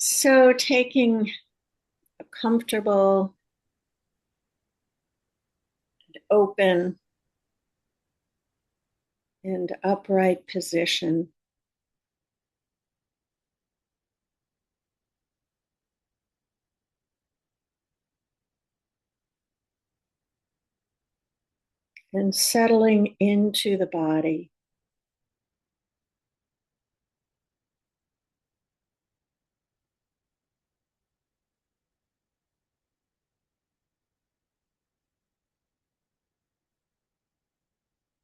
So, taking a comfortable, open, and upright position, and settling into the body,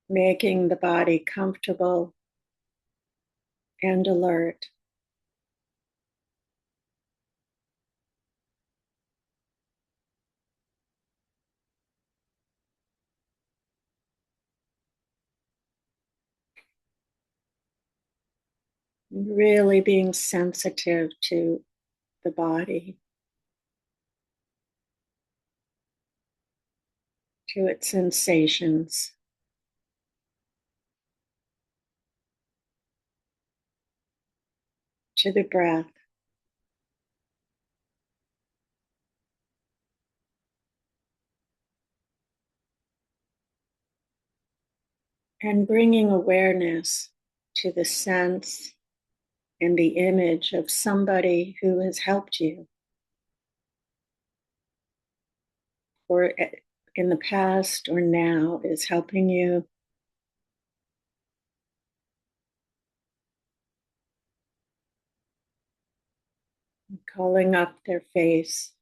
making the body comfortable and alert. Really being sensitive to the body, to its sensations, to the breath, and bringing awareness to the sense and the image of somebody who has helped you, or in the past or now is helping you. Calling up their face,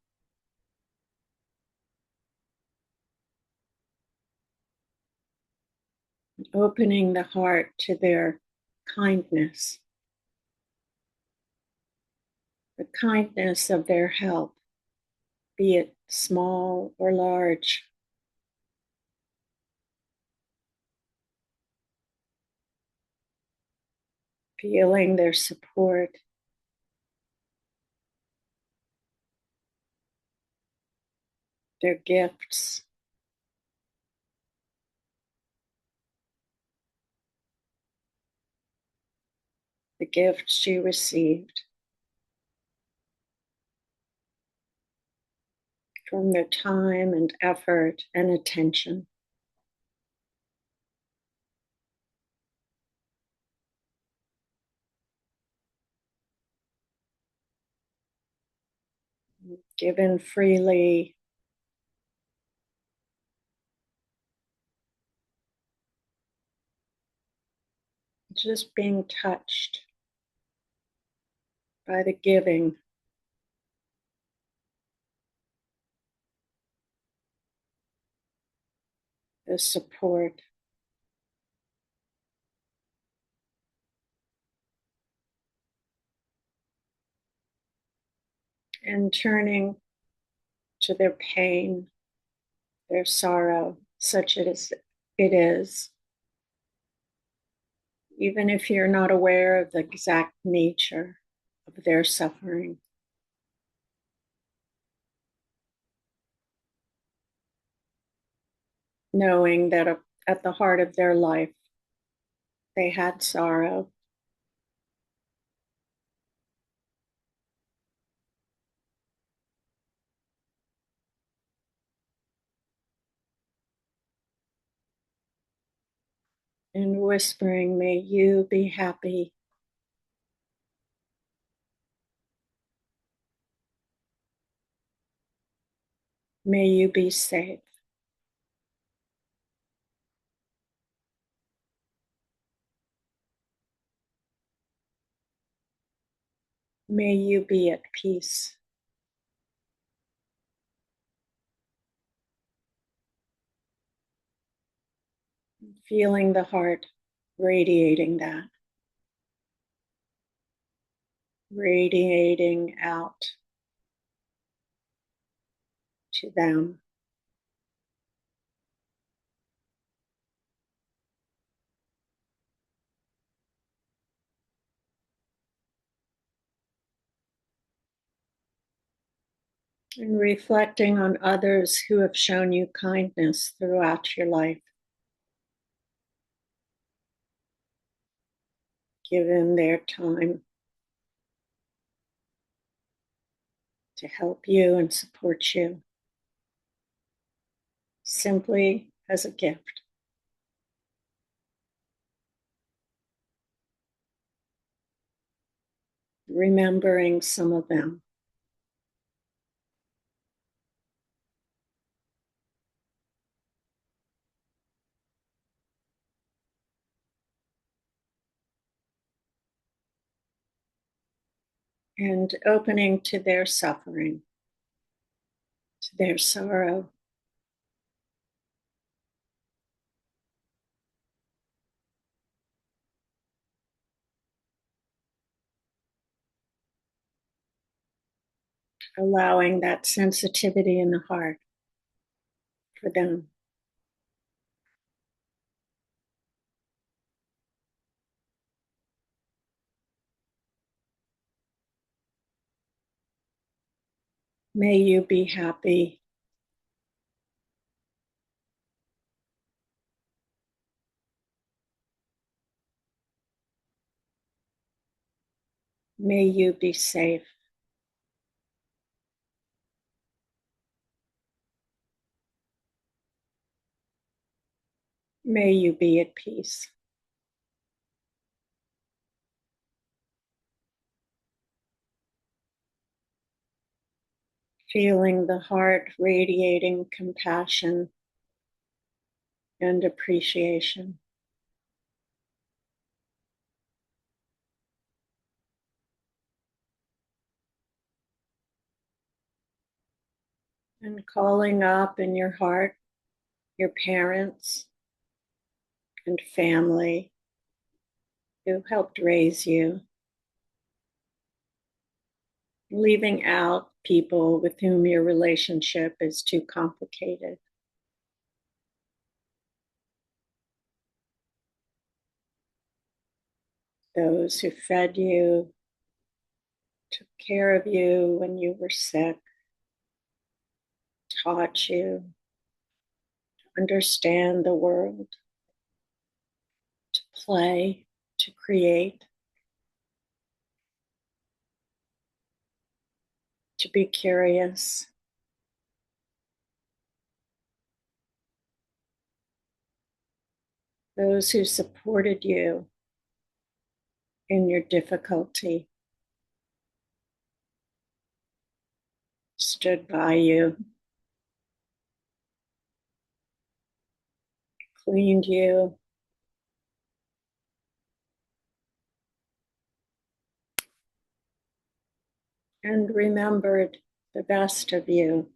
opening the heart to their kindness, the kindness of their help, be it small or large. Feeling their support, their gifts, the gifts you received from their time and effort and attention. Given freely, just being touched by the giving, the support, and turning to their pain, their sorrow, such as it is, even if you're not aware of the exact nature of their suffering. Knowing that at the heart of their life, they had sorrow. And whispering, may you be happy. May you be safe. May you be at peace. Feeling the heart radiating that, radiating out to them. And reflecting on others who have shown you kindness throughout your life, given their time. to help you and support you, simply as a gift. Remembering some of them. And opening to their suffering, to their sorrow. Allowing that sensitivity in the heart for them. May you be happy. May you be safe. May you be at peace. Feeling the heart radiating compassion and appreciation. And calling up in your heart your parents and family who helped raise you. Leaving out people with whom your relationship is too complicated. Those who fed you, took care of you when you were sick, taught you to understand the world, to play, to create, to be curious. Those who supported you in your difficulty, stood by you, cleaned you, and remembered the best of you.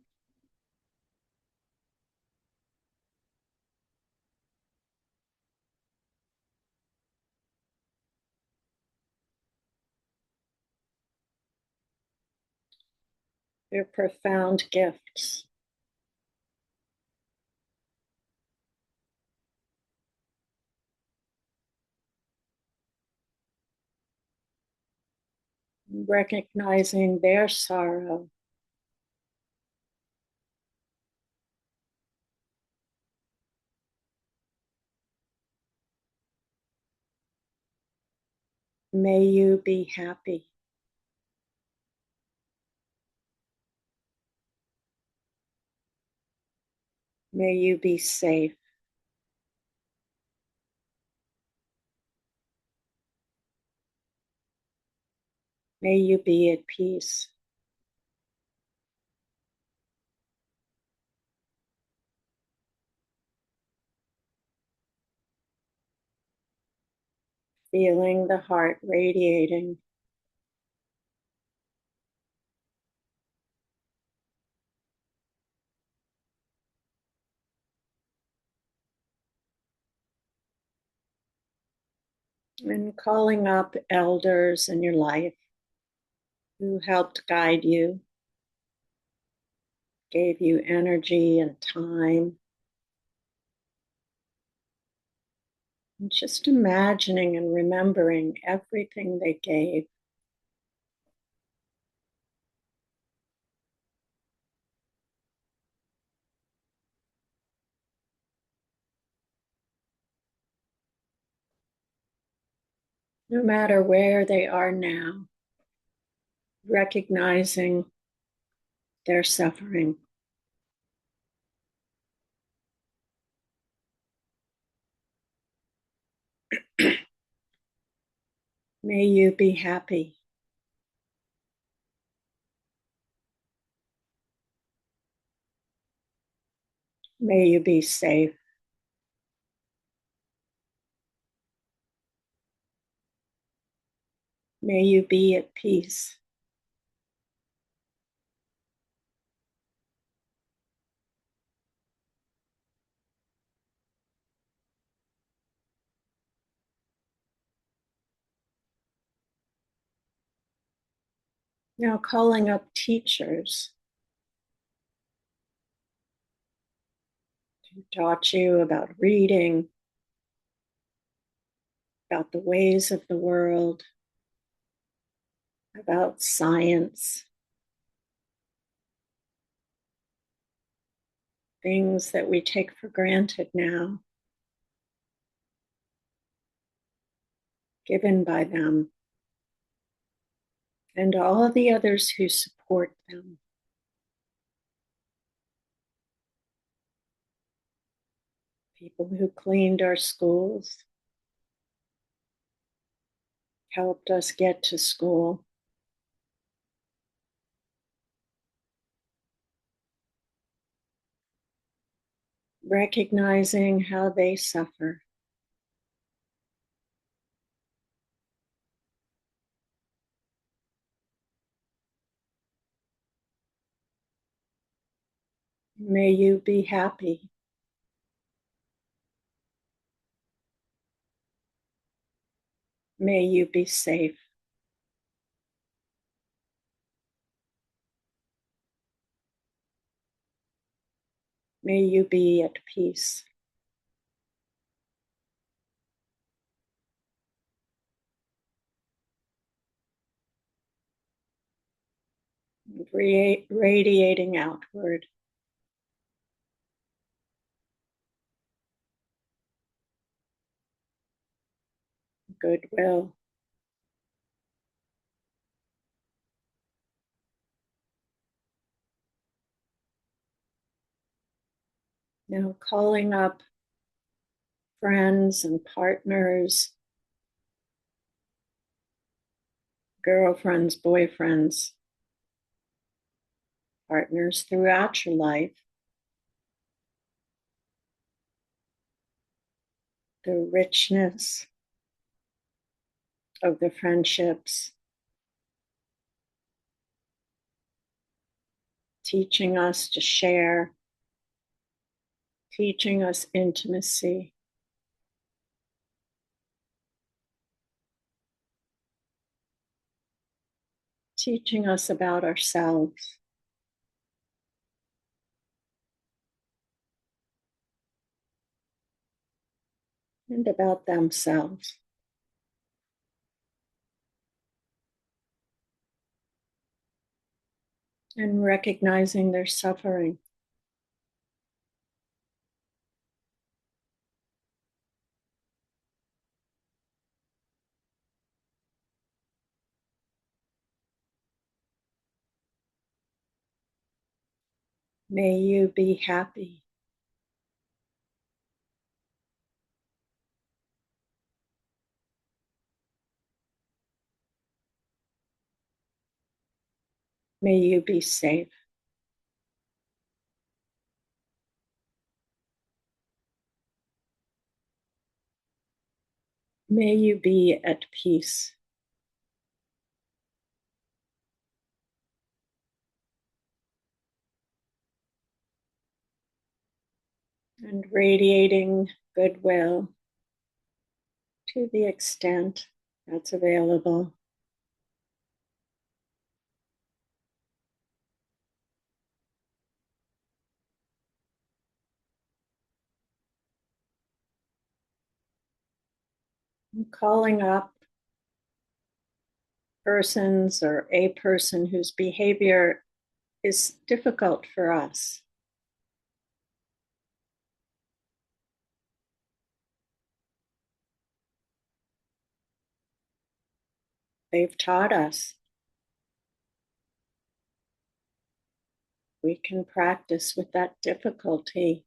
Your profound gifts. Recognizing their sorrow. May you be happy. May you be safe. May you be at peace. Feeling the heart radiating. And calling up elders in your life who helped guide you, gave you energy and time. And just imagining and remembering everything they gave. No matter where they are now, recognizing their suffering. May you be happy. May you be safe. May you be at peace. Now, calling up teachers who taught you about reading, about the ways of the world, about science, things that we take for granted now, given by them, and all of the others who support them. People who cleaned our schools, helped us get to school, recognizing how they suffer. May you be happy. May you be safe. May you be at peace. Radiating outward. Goodwill. Now calling up friends and partners, girlfriends, boyfriends, partners throughout your life. The richness of the friendships, teaching us to share, teaching us intimacy, teaching us about ourselves, and about themselves. And recognizing their suffering. May you be happy. May you be safe. May you be at peace. And radiating goodwill to the extent that's available. And calling up persons or a person whose behavior is difficult for us. They've taught us. we can practice with that difficulty,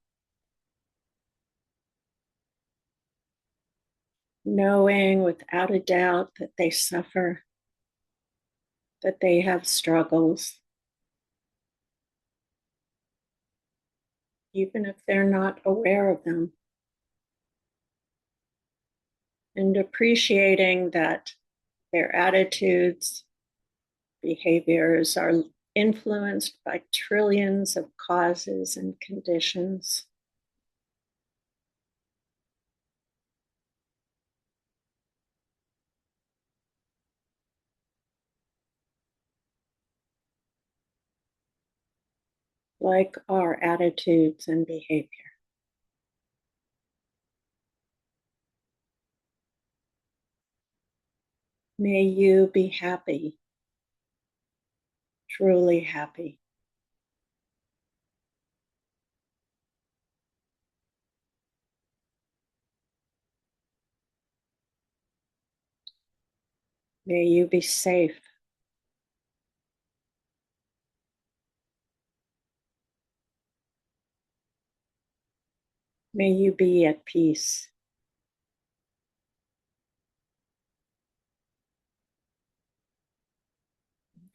knowing without a doubt that they suffer, that they have struggles, even if they're not aware of them, and appreciating that their attitudes, behaviors are influenced by trillions of causes and conditions. Like our attitudes and behavior. May you be happy, truly happy. May you be safe. May you be at peace.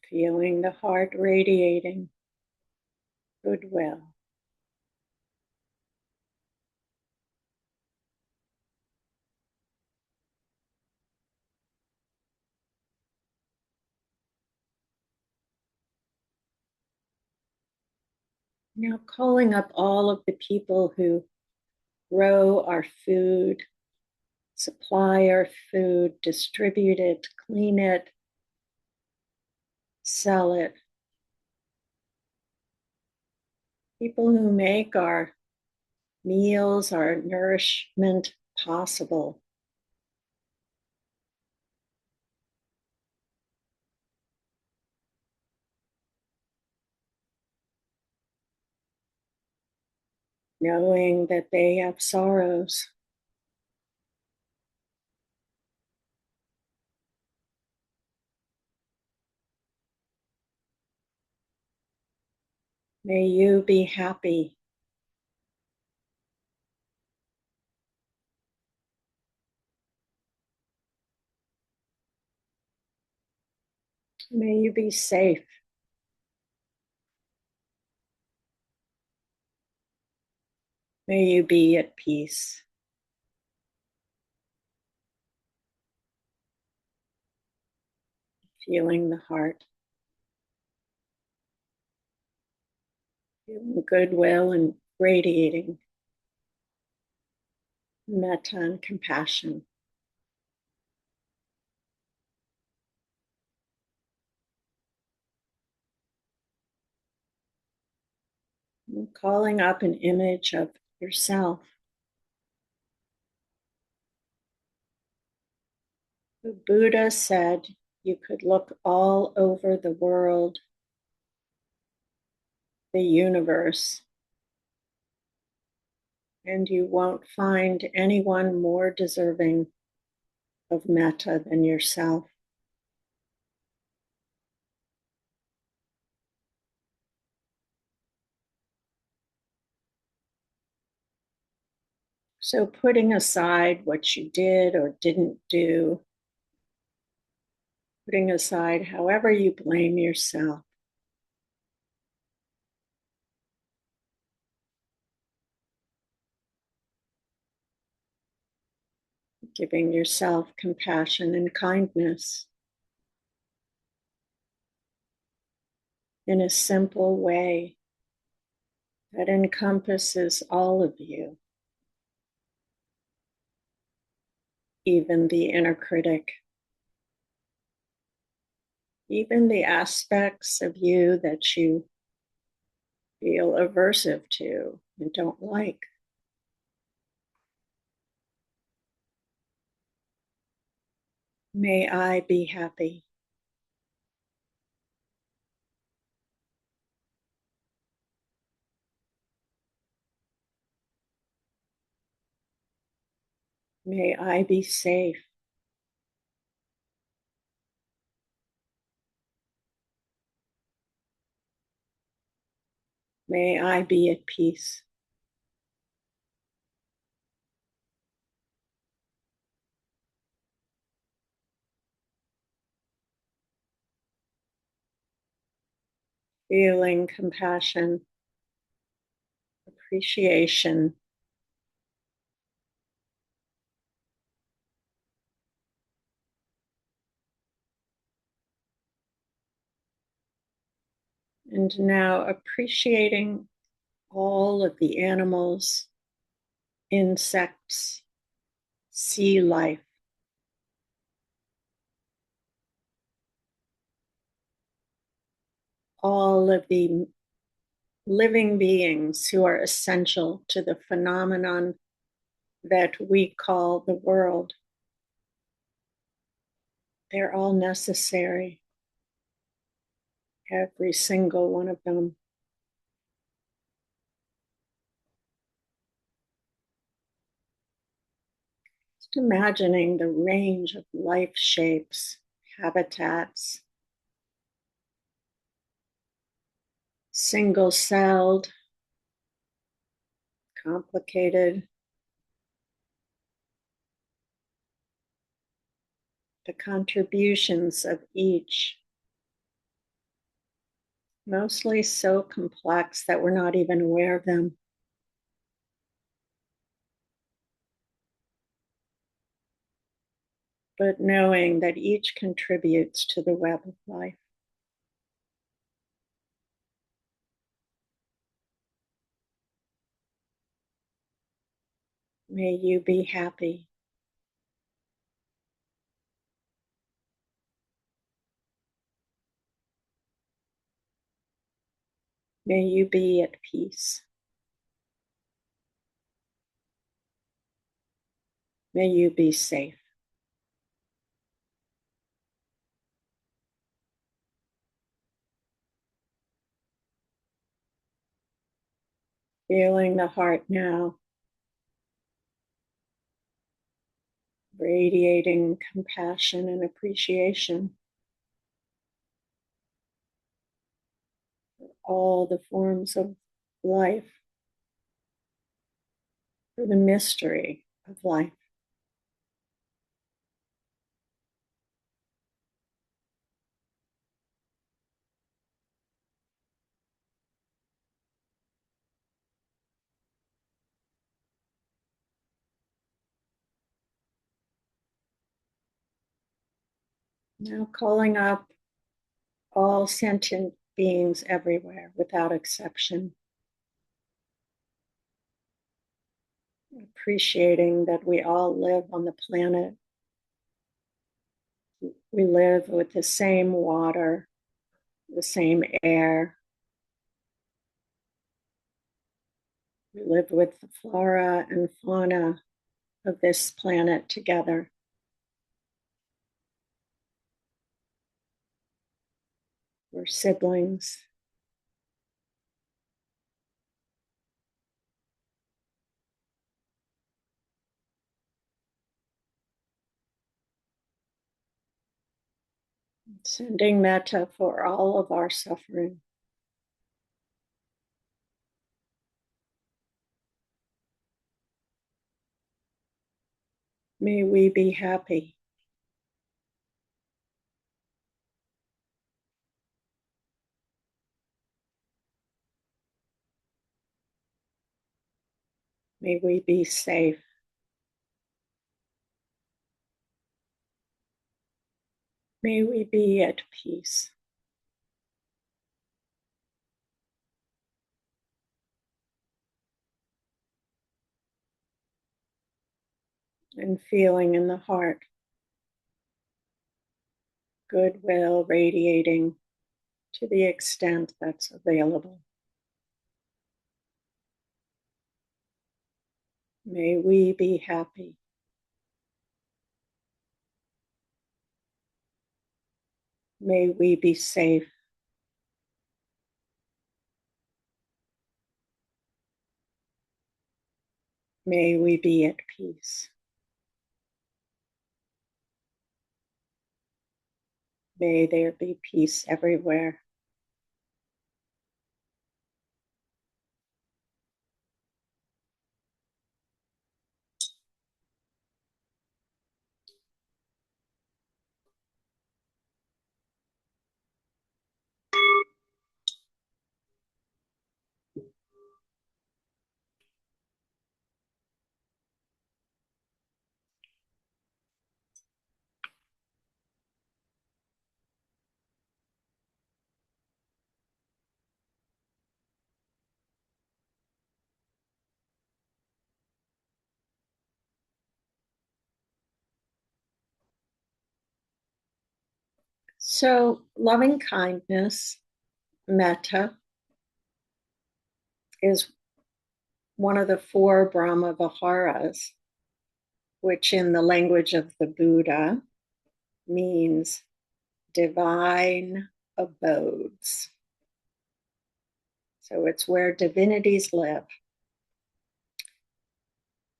Feeling the heart radiating goodwill. Now calling up all of the people who grow our food, supply our food, distribute it, clean it, sell it. People who make our meals, our nourishment possible. Knowing that they have sorrows. May you be happy. May you be safe. May you be at peace. Feeling the heart. Feeling goodwill and radiating metta and compassion. And calling up an image of yourself. The Buddha said you could look all over the world, the universe, and you won't find anyone more deserving of metta than yourself. So putting aside what you did or didn't do, putting aside however you blame yourself, giving yourself compassion and kindness in a simple way that encompasses all of you, even the inner critic, even the aspects of you that you feel aversive to and don't like. May I be happy. May I be safe. May I be at peace. Feeling compassion, appreciation, and now appreciating all of the animals, insects, sea life, all of the living beings who are essential to the phenomenon that we call the world. They're all necessary, every single one of them. Just imagining the range of life shapes, habitats, single-celled, complicated, the contributions of each, mostly so complex that we're not even aware of them. But knowing that each contributes to the web of life. May you be happy. May you be at peace. May you be safe. Feeling the heart now, radiating compassion and appreciation for all the forms of life, for the mystery of life. Now calling up all sentient beings everywhere without exception. Appreciating that we all live on the planet. We live with the same water, the same air. We live with the flora and fauna of this planet together. We're siblings. Sending metta for all of our suffering. May we be happy. May we be safe. May we be at peace. And feeling in the heart, goodwill radiating to the extent that's available. May we be happy. May we be safe. May we be at peace. May there be peace everywhere. So, loving kindness, metta, is one of the four Brahma Viharas, which in the language of the Buddha means divine abodes. So it's where divinities live.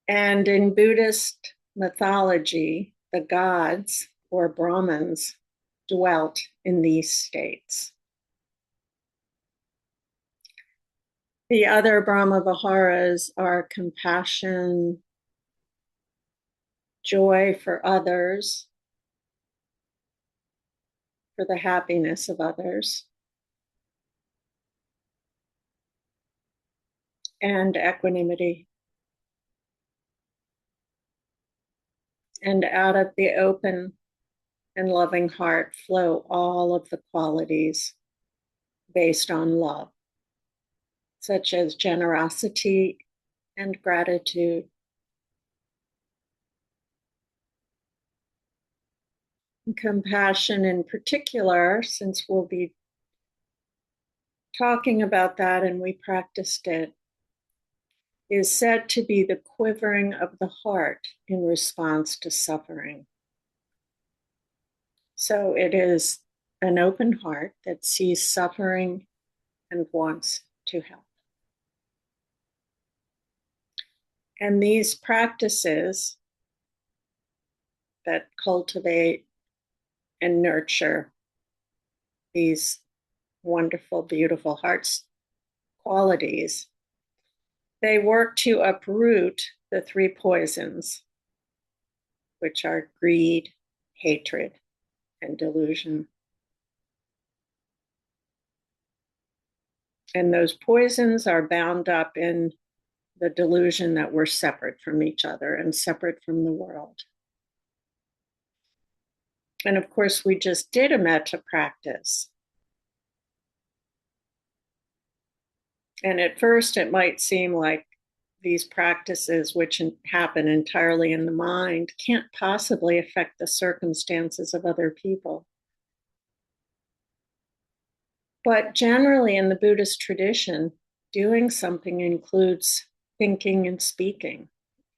And in Buddhist mythology, the gods or Brahmins dwelt in these states. The other Brahma Viharas are compassion, joy for others, for the happiness of others, and equanimity. And out of the open and loving heart flow all of the qualities based on love, such as generosity and gratitude. And compassion in particular, since we'll be talking about that and we practiced it, is said to be the quivering of the heart in response to suffering. So it is an open heart that sees suffering and wants to help. And these practices that cultivate and nurture these wonderful, beautiful hearts qualities, they work to uproot the three poisons, which are greed, hatred, and delusion. And those poisons are bound up in the delusion that we're separate from each other and separate from the world. And of course, we just did a metta practice. And at first, it might seem like these practices, which happen entirely in the mind, can't possibly affect the circumstances of other people. But generally, in the Buddhist tradition, doing something includes thinking and speaking,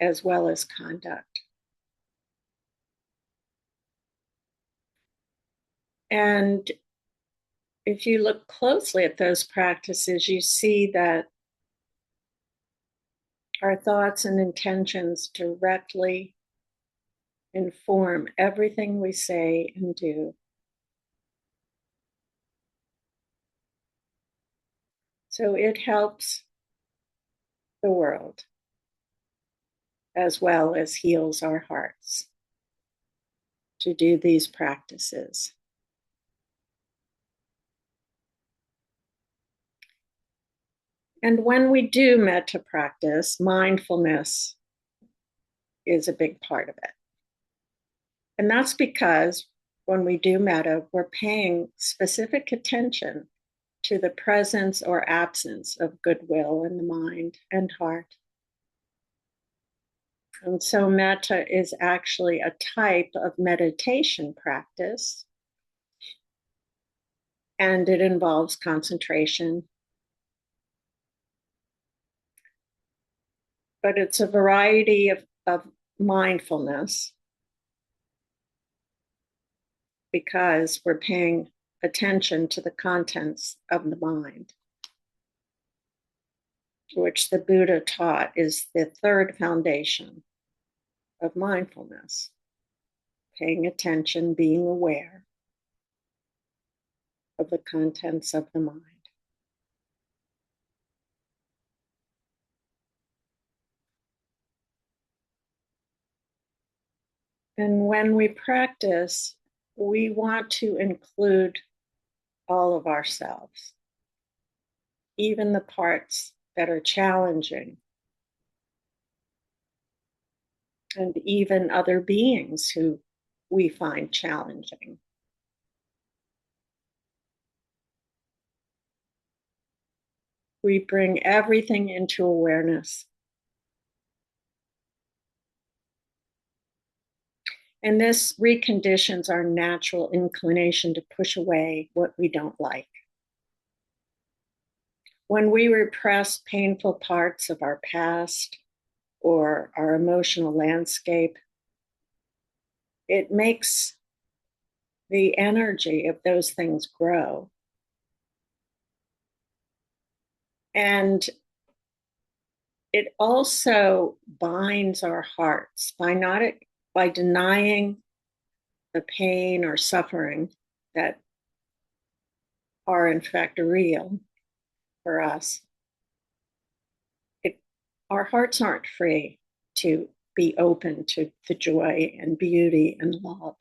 as well as conduct. And if you look closely at those practices, you see that our thoughts and intentions directly inform everything we say and do. So it helps the world as well as heals our hearts to do these practices. And when we do metta practice, mindfulness is a big part of it. And that's because when we do metta, we're paying specific attention to the presence or absence of goodwill in the mind and heart. And so metta is actually a type of meditation practice, and it involves concentration. But it's a variety of mindfulness because we're paying attention to the contents of the mind, which the Buddha taught is the third foundation of mindfulness. Paying attention, being aware of the contents of the mind. And when we practice, we want to include all of ourselves, even the parts that are challenging, and even other beings who we find challenging. We bring everything into awareness. And this reconditions our natural inclination to push away what we don't like. When we repress painful parts of our past or our emotional landscape, it makes the energy of those things grow. And it also binds our hearts by denying the pain or suffering that are in fact real for us. Our hearts aren't free to be open to the joy and beauty and love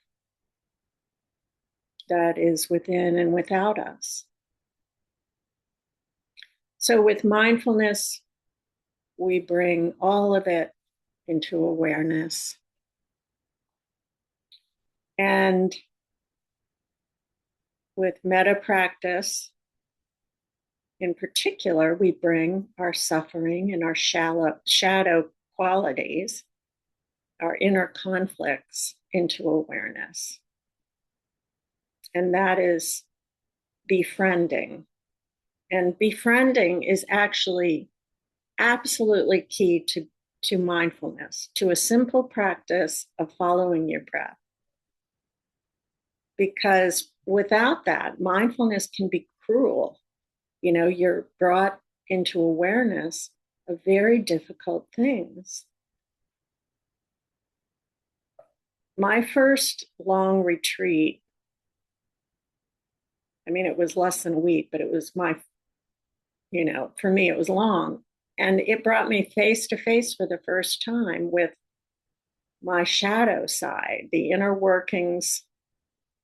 that is within and without us. So with mindfulness, we bring all of it into awareness. And with metta practice, in particular, we bring our suffering and our shadow qualities, our inner conflicts, into awareness. And that is befriending. And befriending is actually absolutely key to mindfulness, to a simple practice of following your breath. Because without that, mindfulness can be cruel. You know, you're brought into awareness of very difficult things. My first long retreat, I mean, it was less than a week, but it was for me, it was long. And it brought me face to face for the first time with my shadow side, the inner workings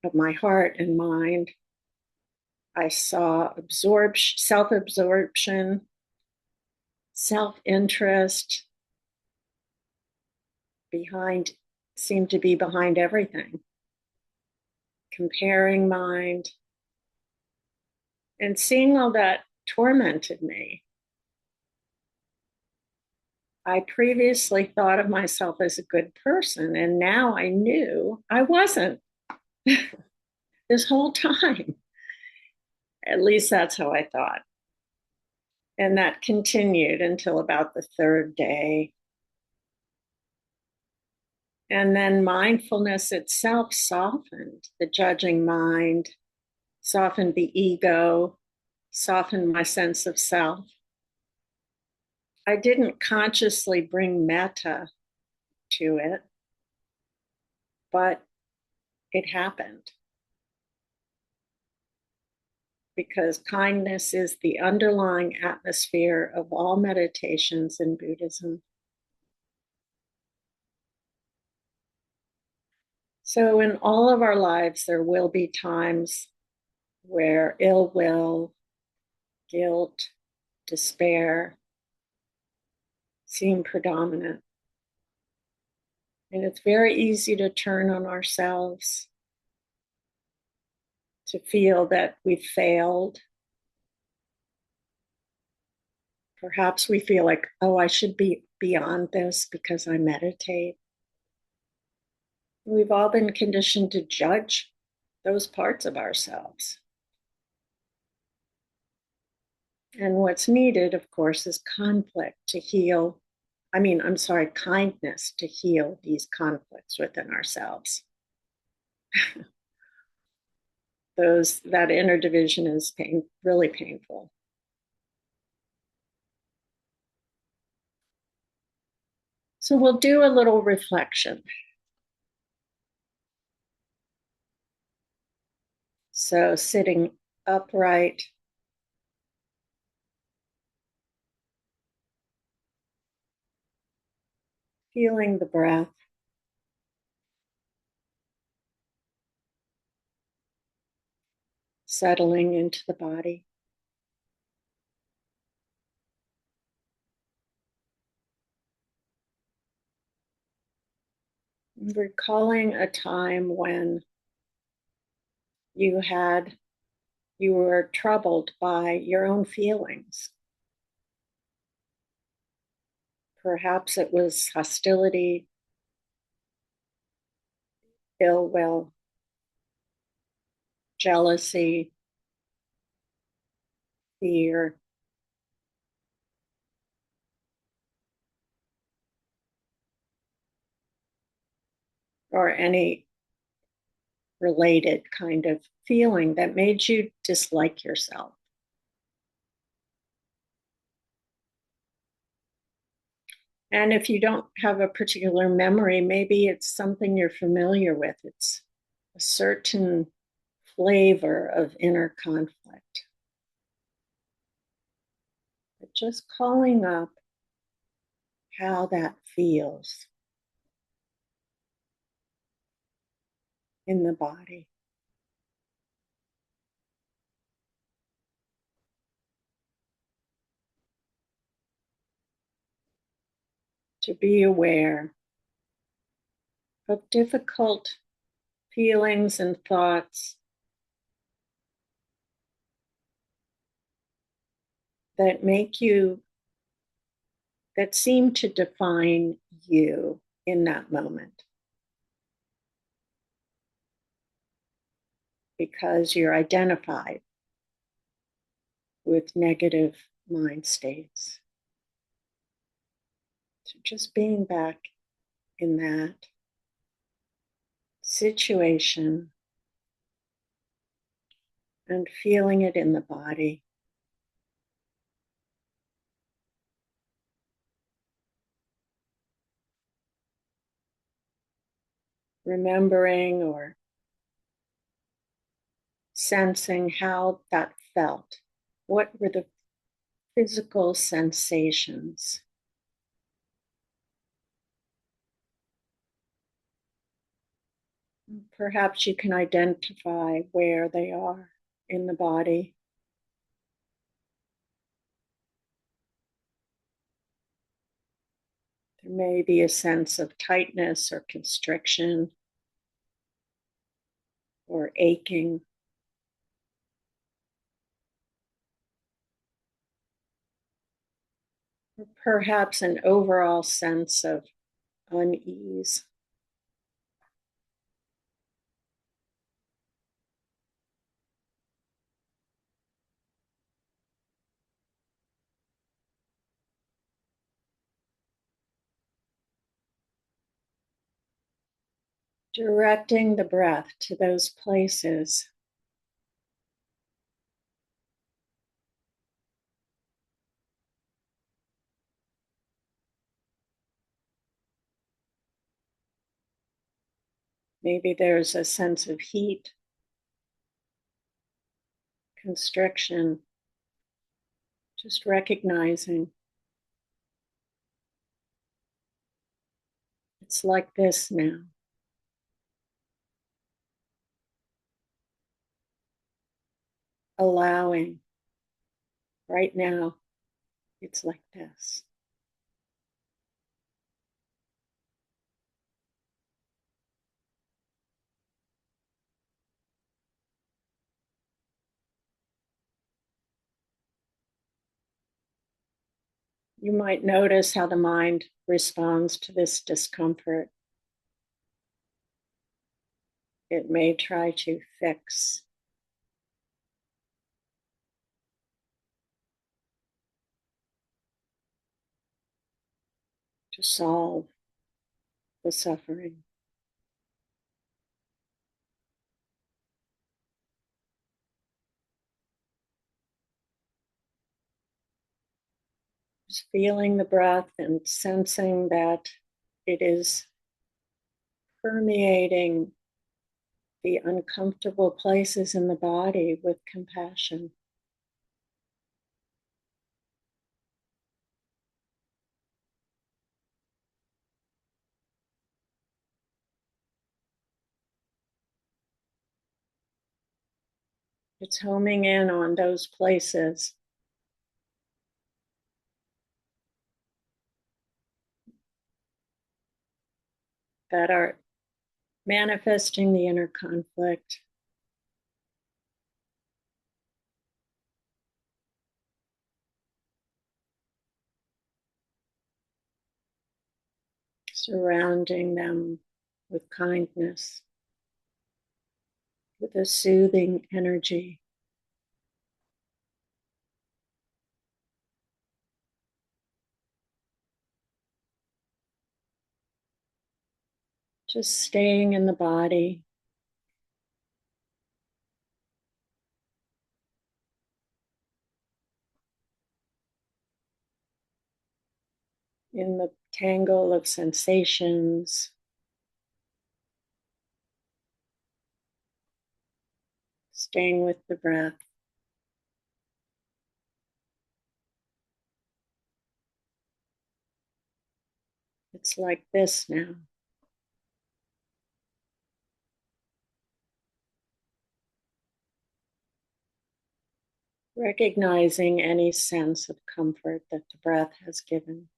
of my heart and mind. I saw self-absorption, self-interest seemed to be behind everything. Comparing mind. And seeing all that tormented me. I previously thought of myself as a good person, and now I knew I wasn't this whole time. At least that's how I thought. And that continued until about the third day. And then mindfulness itself softened the judging mind, softened the ego, softened my sense of self. I didn't consciously bring metta to it, but it happened. Because kindness is the underlying atmosphere of all meditations in Buddhism. So in all of our lives, there will be times where ill will, guilt, despair seem predominant. And it's very easy to turn on ourselves, to feel that we've failed. Perhaps we feel like, oh, I should be beyond this because I meditate. We've all been conditioned to judge those parts of ourselves. And what's needed, of course, is kindness to heal these conflicts within ourselves. That inner division is really painful. So we'll do a little reflection. So sitting upright, feeling the breath, settling into the body. Recalling a time when you were troubled by your own feelings. Perhaps it was hostility, ill will, jealousy, fear, or any related kind of feeling that made you dislike yourself. And if you don't have a particular memory, maybe it's something you're familiar with. It's a certain flavor of inner conflict. But just calling up how that feels in the body. To be aware of difficult feelings and thoughts that make you, that seem to define you in that moment because you're identified with negative mind states. So just being back in that situation and feeling it in the body. Remembering or sensing how that felt. What were the physical sensations? Perhaps you can identify where they are in the body. There may be a sense of tightness or constriction or aching. Or perhaps an overall sense of unease. Directing the breath to those places. Maybe there's a sense of heat, constriction, just recognizing it's like this now. Allowing right now, it's like this. You might notice how the mind responds to this discomfort. It may try to fix, to solve the suffering. Just feeling the breath and sensing that it is permeating the uncomfortable places in the body with compassion. It's homing in on those places that are manifesting the inner conflict. Surrounding them with kindness. with a soothing energy. Just staying in the body. In the tangle of sensations. Staying with the breath. It's like this now. Recognizing any sense of comfort that the breath has given,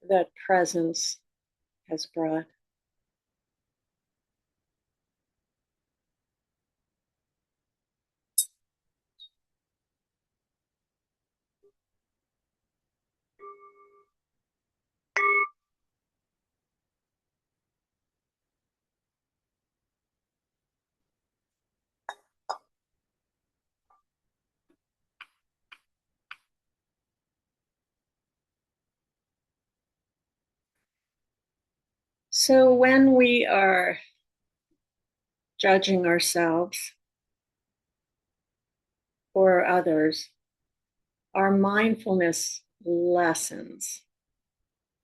that presence has brought. So when we are judging ourselves or others, our mindfulness lessens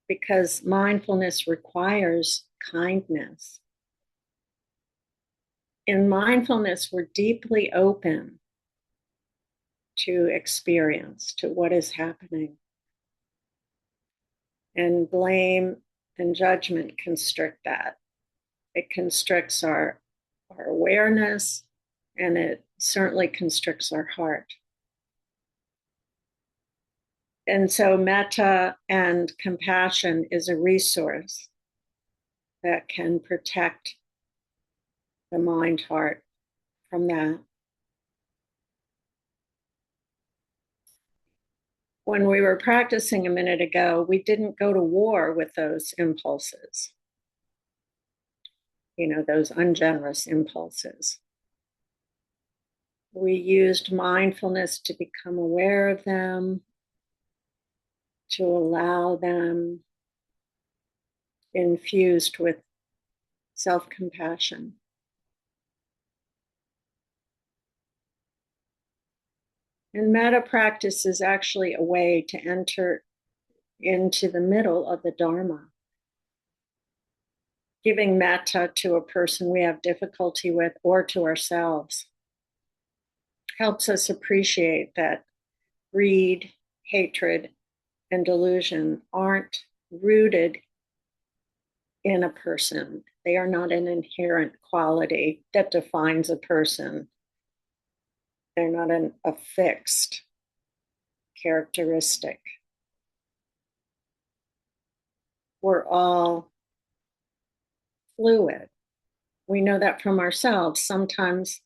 because mindfulness requires kindness. In mindfulness, we're deeply open to experience, to what is happening. And blame and judgment constrict that. It constricts our awareness, and it certainly constricts our heart. And so metta and compassion is a resource that can protect the mind heart from that. When we were practicing a minute ago, we didn't go to war with those impulses, those ungenerous impulses. We used mindfulness to become aware of them, to allow them infused with self-compassion. And metta practice is actually a way to enter into the middle of the Dharma. Giving metta to a person we have difficulty with or to ourselves helps us appreciate that greed, hatred, and delusion aren't rooted in a person. They are not an inherent quality that defines a person. They're not a fixed characteristic. We're all fluid. We know that from ourselves. Sometimes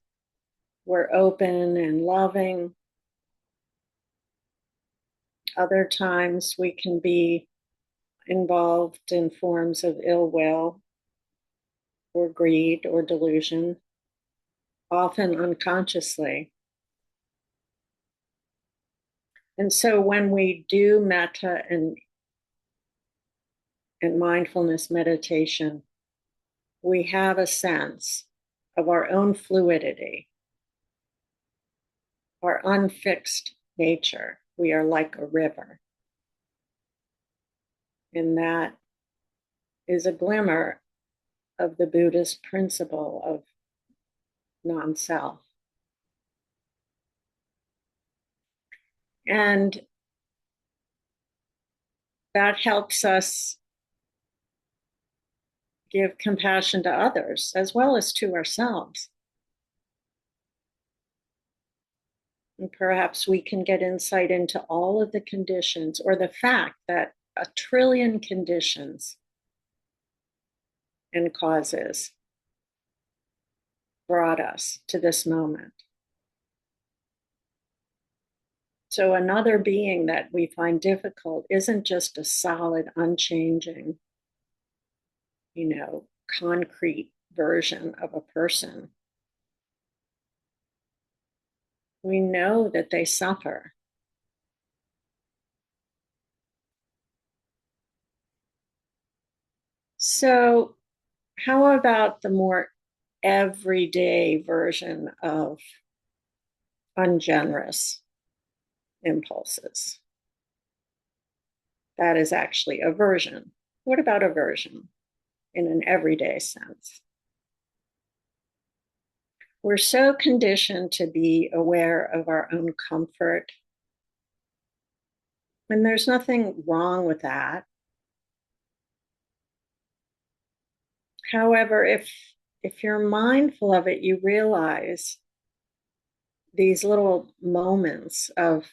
we're open and loving. Other times we can be involved in forms of ill will or greed or delusion, often unconsciously. And so when we do metta and mindfulness meditation, we have a sense of our own fluidity, our unfixed nature. We are like a river. And that is a glimmer of the Buddhist principle of non-self. And that helps us give compassion to others as well as to ourselves. And perhaps we can get insight into all of the conditions, or the fact that 1 trillion conditions and causes brought us to this moment. So another being that we find difficult isn't just a solid, unchanging, concrete version of a person, we know that they suffer. So, how about the more everyday version of ungenerous impulses? That is actually aversion. What about aversion in an everyday sense? We're so conditioned to be aware of our own comfort, and there's nothing wrong with that. However, if you're mindful of it, you realize these little moments of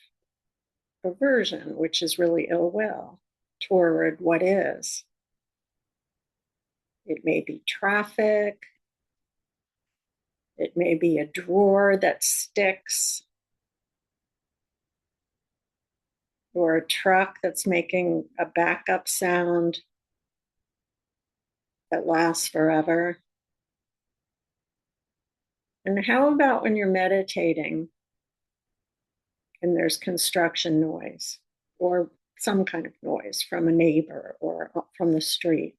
aversion, which is really ill will toward what is. It may be traffic, it may be a drawer that sticks, or a truck that's making a backup sound that lasts forever. And how about when you're meditating and there's construction noise or some kind of noise from a neighbor or from the street?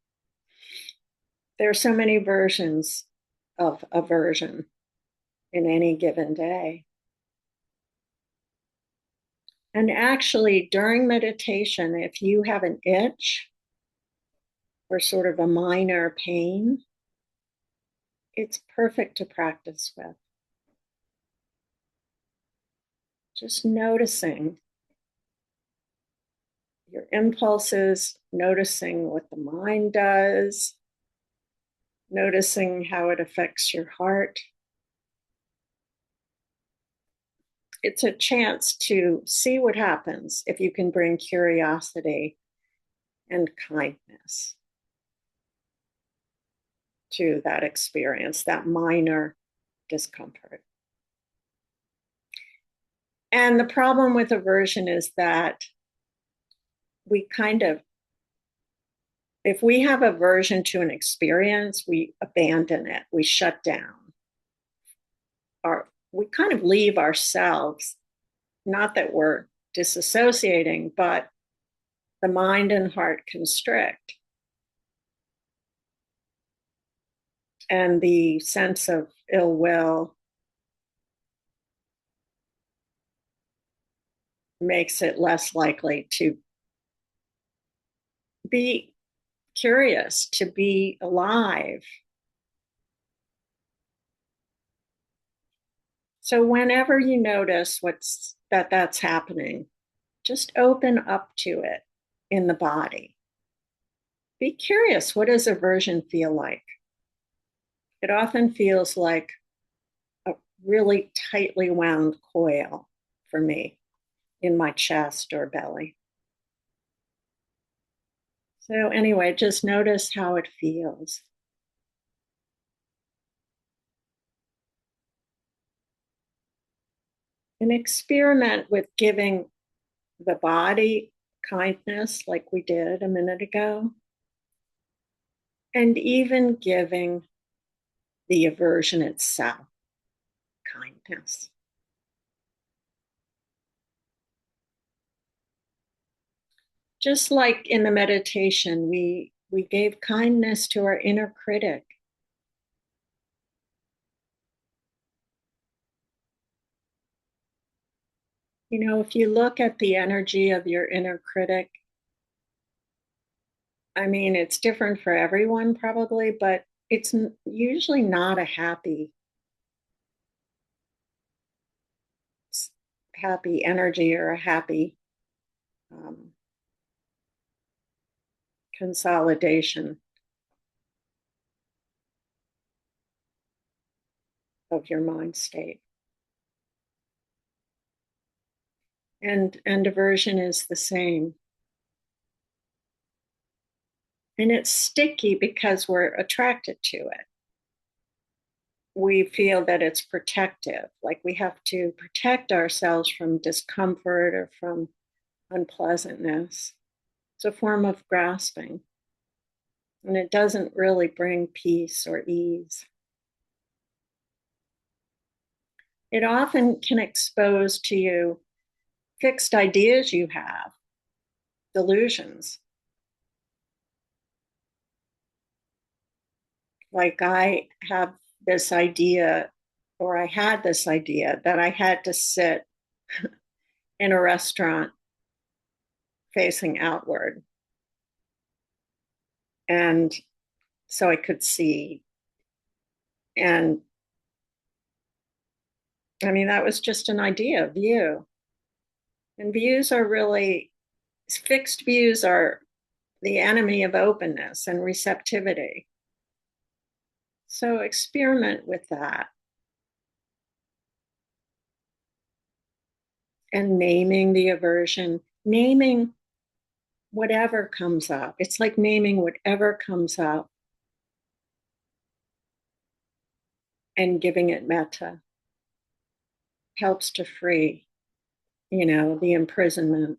There are so many versions of aversion in any given day. And actually, during meditation, if you have an itch or sort of a minor pain, it's perfect to practice with. Just noticing your impulses, noticing what the mind does, noticing how it affects your heart. It's a chance to see what happens if you can bring curiosity and kindness to that experience, that minor discomfort. And the problem with aversion is that we kind of, if we have aversion to an experience, we abandon it, we shut down, we kind of leave ourselves, not that we're disassociating, but the mind and heart constrict. And the sense of ill will makes it less likely to be curious, to be alive. So whenever you notice that's happening, just open up to it in the body. Be curious, what does aversion feel like? It often feels like a really tightly wound coil for me in my chest or belly. So anyway, just notice how it feels. And experiment with giving the body kindness like we did a minute ago, and even giving the aversion itself kindness. Just like in the meditation, we gave kindness to our inner critic. You know, if you look at the energy of your inner critic, I mean, it's different for everyone probably, but it's usually not a happy energy or a happy consolidation of your mind state. And aversion is the same. And it's sticky because we're attracted to it. We feel that it's protective, like we have to protect ourselves from discomfort or from unpleasantness. It's a form of grasping. And it doesn't really bring peace or ease. It often can expose to you fixed ideas you have, delusions. Like I have this idea, or I had this idea that I had to sit in a restaurant facing outward. And so I could see. And I mean, that was just an idea, a view. And views are really, fixed views are the enemy of openness and receptivity. So experiment with that. And naming the aversion, naming whatever comes up. It's like naming whatever comes up and giving it metta helps to free, the imprisonment.